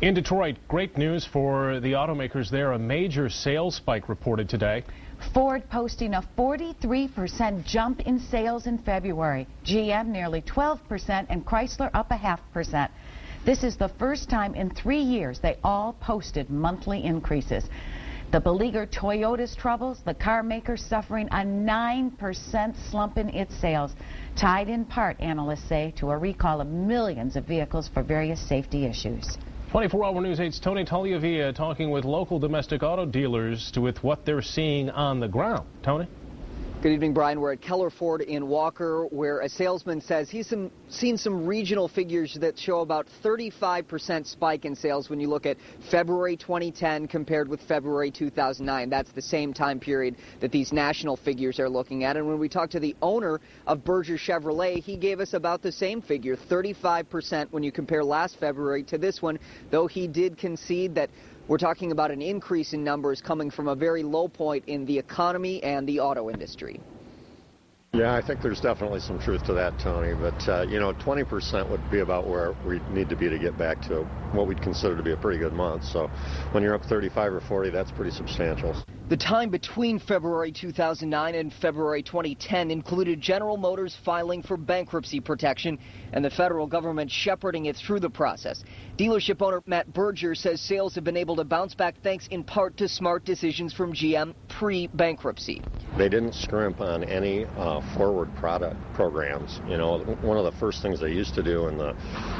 In Detroit, great news for the automakers there. A major sales spike reported today. Ford posting a 43% jump in sales in February. GM nearly 12% and Chrysler up 0.5%. This is the first time in 3 years they all posted monthly increases. The beleaguered Toyota's troubles, the car maker suffering a 9% slump in its sales, tied in part, analysts say, to a recall of millions of vehicles for various safety issues. 24-Hour News 8's Tony Tagliavia talking with local domestic auto dealers with what they're seeing on the ground. Tony? Good evening, Brian. We're at Keller Ford in Walker, where a salesman says he's seen some regional figures that show about 35% spike in sales when you look at February 2010 compared with February 2009. That's the same time period that these national figures are looking at. And when we talked to the owner of Berger Chevrolet, he gave us about the same figure, 35% when you compare last February to this one, though he did concede that we're talking about an increase in numbers coming from a very low point in the economy and the auto industry. Yeah, I think there's definitely some truth to that, Tony. But, 20% would be about where we need to be to get back to what we'd consider to be a pretty good month. So when you're up 35 or 40, that's pretty substantial. The time between February 2009 and February 2010 included General Motors filing for bankruptcy protection and the federal government shepherding it through the process. Dealership owner Matt Berger says sales have been able to bounce back thanks in part to smart decisions from GM pre-bankruptcy. They didn't scrimp on any forward product programs. One of the first things they used to do in the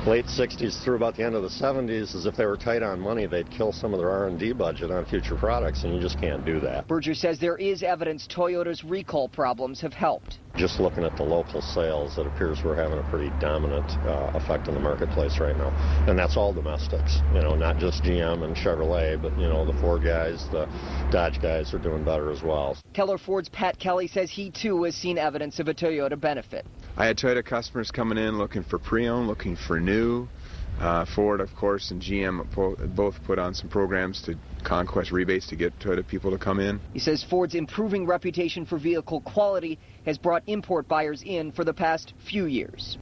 late 60s through about the end of the 70s is if they were tight on money, they'd kill some of their R&D budget on future products, and you just can't do that. Berger says there is evidence Toyota's recall problems have helped. Just looking at the local sales, it appears we're having a pretty dominant effect in the marketplace right now. And that's all domestics, not just GM and Chevrolet, but, the Ford guys, the Dodge guys are doing better as well. Keller Ford's Pat Kelly says he, too, has seen evidence of a Toyota benefit. I had Toyota customers coming in looking for pre-owned, looking for new. Ford, of course, and GM both put on some programs to conquest rebates to get Toyota people to come in. He says Ford's improving reputation for vehicle quality has brought import buyers in for the past few years.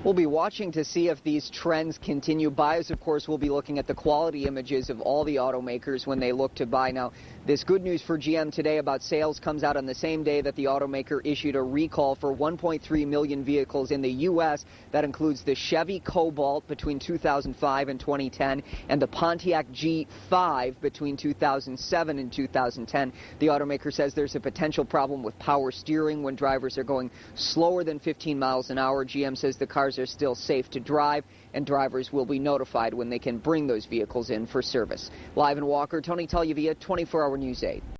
We'll be watching to see if these trends continue. Buyers, of course, will be looking at the quality images of all the automakers when they look to buy. Now, this good news for GM today about sales comes out on the same day that the automaker issued a recall for 1.3 million vehicles in the U.S. That includes the Chevy Cobalt between 2005 and 2010 and the Pontiac G5 between 2007 and 2010. The automaker says there's a potential problem with power steering when drivers are going slower than 15 miles an hour. GM says the cars are still safe to drive, and drivers will be notified when they can bring those vehicles in for service. Live in Walker, Tony Tagliavia, 24-Hour News 8.